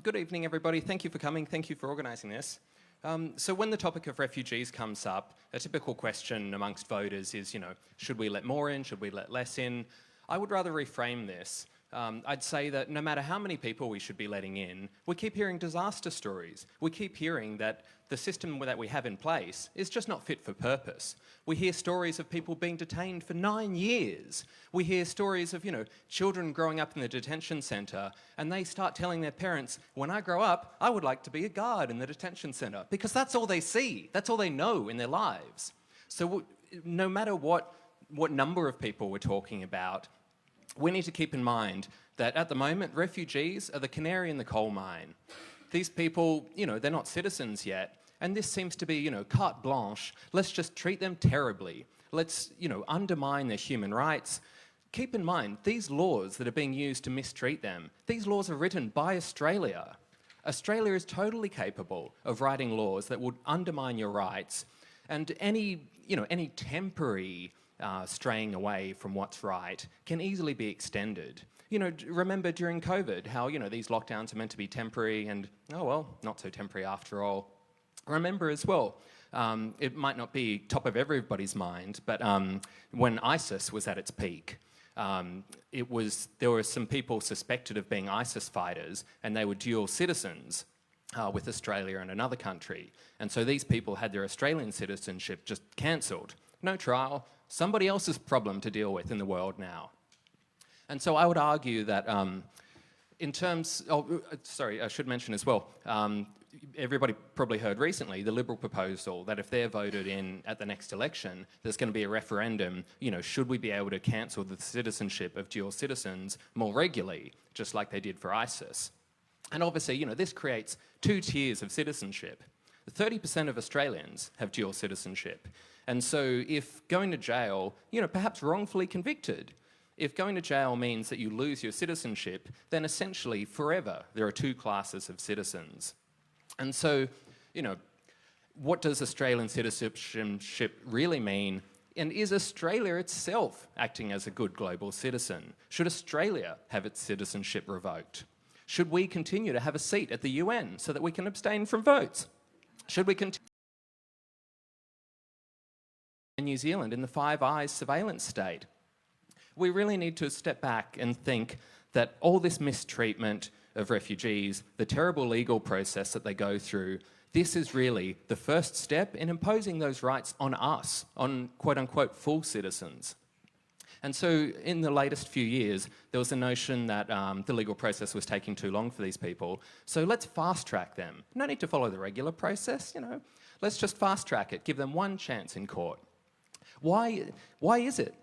Good evening, everybody. Thank you for coming. Thank you for organising this. So when the topic of refugees comes up, a typical question amongst voters is, should we let more in? Should we let less in? I would rather reframe this. I'd say that no matter how many people we should be letting in, we keep hearing disaster stories. We keep hearing that the system that we have in place is just not fit for purpose. We hear stories of people being detained for 9 years. We hear stories of, children growing up in the detention centre, and they start telling their parents, when I grow up, I would like to be a guard in the detention centre, because that's all they see. That's all they know in their lives. So no matter what number of people we're talking about, we need to keep in mind that at the moment, refugees are the canary in the coal mine. These people, they're not citizens yet, and this seems to be, carte blanche. Let's just treat them terribly. Let's, undermine their human rights. Keep in mind, these laws that are being used to mistreat them, these laws are written by Australia. Australia is totally capable of writing laws that would undermine your rights, and any temporary straying away from what's right can easily be extended. Remember during COVID how, these lockdowns are meant to be temporary and, oh well, not so temporary after all. Remember as well, it might not be top of everybody's mind, but when ISIS was at its peak, there were some people suspected of being ISIS fighters, and they were dual citizens with Australia and another country. And so these people had their Australian citizenship just cancelled. No trial, somebody else's problem to deal with in the world now. And so I would argue that I should mention as well, everybody probably heard recently the Liberal proposal that if they're voted in at the next election, there's going to be a referendum, should we be able to cancel the citizenship of dual citizens more regularly, just like they did for ISIS. And obviously, this creates two tiers of citizenship. 30% of Australians have dual citizenship. And so if going to jail, perhaps wrongfully convicted, if going to jail means that you lose your citizenship, then essentially forever there are two classes of citizens. And so, what does Australian citizenship really mean? And is Australia itself acting as a good global citizen? Should Australia have its citizenship revoked? Should we continue to have a seat at the UN so that we can abstain from votes? Should we continue in New Zealand in the Five Eyes surveillance state? We really need to step back and think that all this mistreatment of refugees, the terrible legal process that they go through, this is really the first step in imposing those rights on us, on quote-unquote full citizens. And so in the latest few years, there was a notion that the legal process was taking too long for these people, so let's fast-track them. No need to follow the regular process, Let's just fast-track it, give them one chance in court. Why is it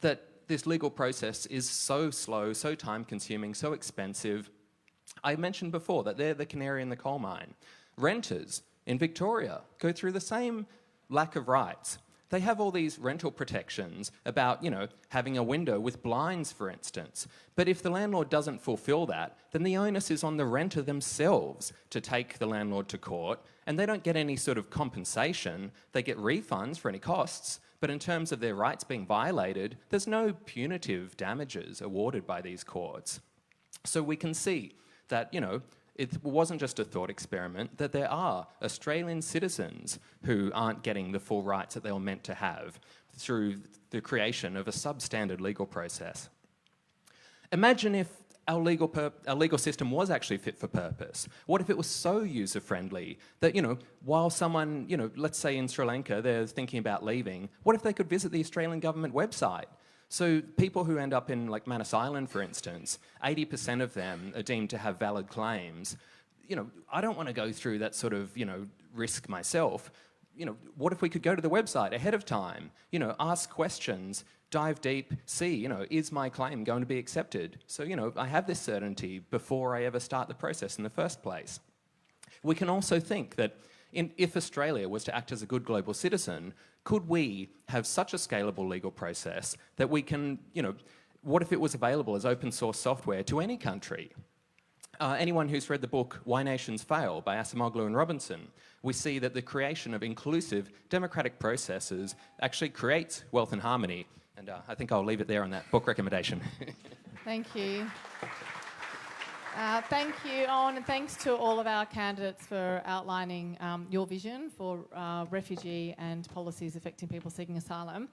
that this legal process is so slow, so time-consuming, so expensive? I mentioned before that they're the canary in the coal mine. Renters in Victoria go through the same lack of rights. They have all these rental protections about, having a window with blinds, for instance. But if the landlord doesn't fulfil that, then the onus is on the renter themselves to take the landlord to court, and they don't get any sort of compensation. They get refunds for any costs, but in terms of their rights being violated, there's no punitive damages awarded by these courts. So we can see that, it wasn't just a thought experiment, that there are Australian citizens who aren't getting the full rights that they were meant to have through the creation of a substandard legal process. Imagine if our legal system was actually fit for purpose. What if it was so user-friendly that, while someone, let's say in Sri Lanka, they're thinking about leaving, what if they could visit the Australian government website? So people who end up in Manus Island, for instance, 80% of them are deemed to have valid claims. I don't want to go through that sort of, risk myself. What if we could go to the website ahead of time, ask questions, dive deep, see, is my claim going to be accepted? So, I have this certainty before I ever start the process in the first place. We can also think that if Australia was to act as a good global citizen, could we have such a scalable legal process that we can, what if it was available as open source software to any country? Anyone who's read the book Why Nations Fail by Acemoglu and Robinson, we see that the creation of inclusive democratic processes actually creates wealth and harmony. And I think I'll leave it there on that book recommendation. Thank you. Thank you, Owen, and thanks to all of our candidates for outlining your vision for refugee and policies affecting people seeking asylum.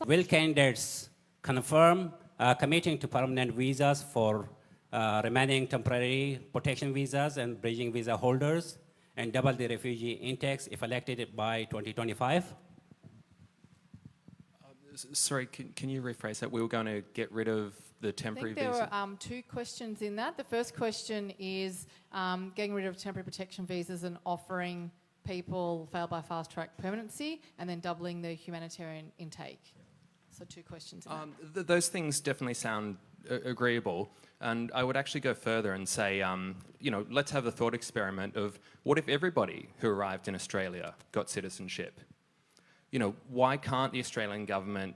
Will candidates confirm committing to permanent visas for remaining temporary protection visas and bridging visa holders and double the refugee intakes if elected by 2025? Sorry, can you rephrase that? We were going to get rid of the temporary visa? I think there were two questions in that. The first question is getting rid of temporary protection visas and offering people failed by fast track permanency, and then doubling the humanitarian intake. So 2 questions in that. Those things definitely sound agreeable, and I would actually go further and say, let's have the thought experiment of what if everybody who arrived in Australia got citizenship? Why can't the Australian government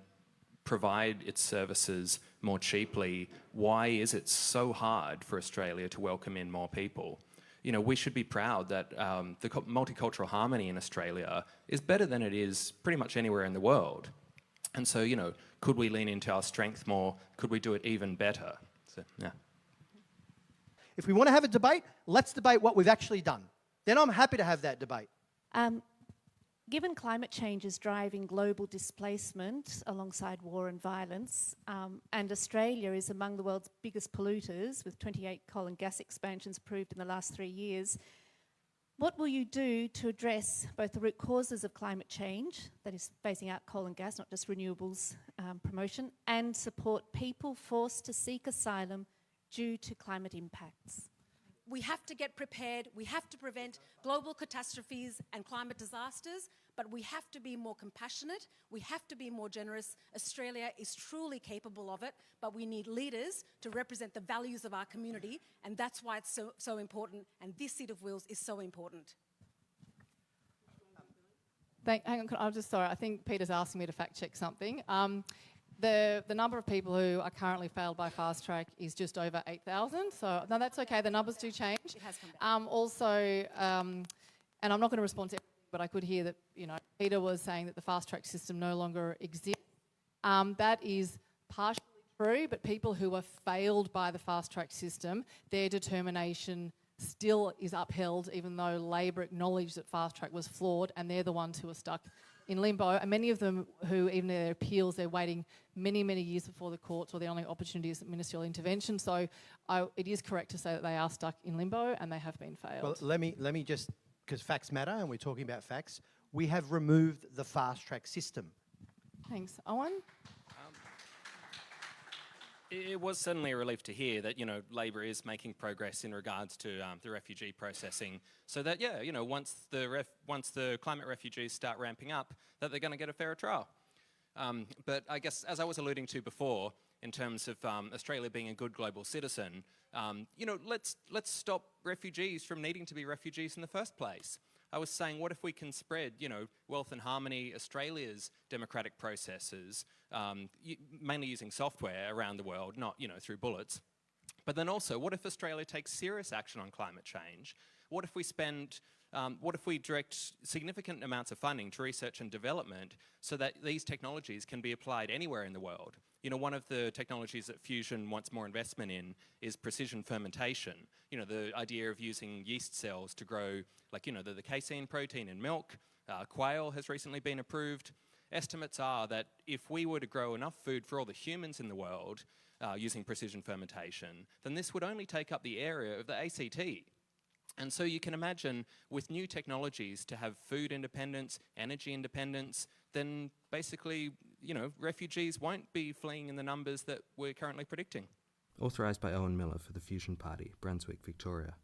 provide its services more cheaply? Why is it so hard for Australia to welcome in more people? We should be proud that the multicultural harmony in Australia is better than it is pretty much anywhere in the world. And so, could we lean into our strength more? Could we do it even better? So, yeah. If we want to have a debate, let's debate what we've actually done. Then I'm happy to have that debate. Given climate change is driving global displacement alongside war and violence, and Australia is among the world's biggest polluters with 28 coal and gas expansions approved in the last 3 years, what will you do to address both the root causes of climate change, that is phasing out coal and gas, not just renewables promotion, and support people forced to seek asylum due to climate impacts? We have to get prepared, we have to prevent global catastrophes and climate disasters, but we have to be more compassionate, we have to be more generous. Australia is truly capable of it, but we need leaders to represent the values of our community, and that's why it's so important, and this seat of Wills is so important. Hang on, sorry, I think Peter's asking me to fact check something. The number of people who are currently failed by fast track is just over 8,000. So no, that's okay. The numbers do change. It has come down. And I'm not going to respond to everything, but I could hear that Peter was saying that the fast track system no longer exists. That is partially true, but people who are failed by the fast track system, their determination still is upheld, even though Labor acknowledged that fast track was flawed, and they're the ones who are stuck in limbo, and many of them who, even in their appeals, they're waiting many, many years before the courts, or the only opportunity is ministerial intervention. So it is correct to say that they are stuck in limbo and they have been failed. Well, let me just, because facts matter and we're talking about facts, we have removed the fast track system. Thanks. Owen? It was certainly a relief to hear that, Labor is making progress in regards to the refugee processing, so that, once the climate refugees start ramping up, that they're going to get a fairer trial. But I guess, as I was alluding to before, in terms of Australia being a good global citizen, let's stop refugees from needing to be refugees in the first place. I was saying, what if we can spread, Wealth and Harmony, Australia's democratic processes, mainly using software around the world, not, through bullets. But then also, what if Australia takes serious action on climate change? What if we direct significant amounts of funding to research and development so that these technologies can be applied anywhere in the world? One of the technologies that Fusion wants more investment in is precision fermentation. The idea of using yeast cells to grow, the casein protein in milk. Quail has recently been approved. Estimates are that if we were to grow enough food for all the humans in the world using precision fermentation, then this would only take up the area of the ACT. And so you can imagine, with new technologies, to have food independence, energy independence, then basically, refugees won't be fleeing in the numbers that we're currently predicting. Authorised by Owen Miller for the Fusion Party, Brunswick, Victoria.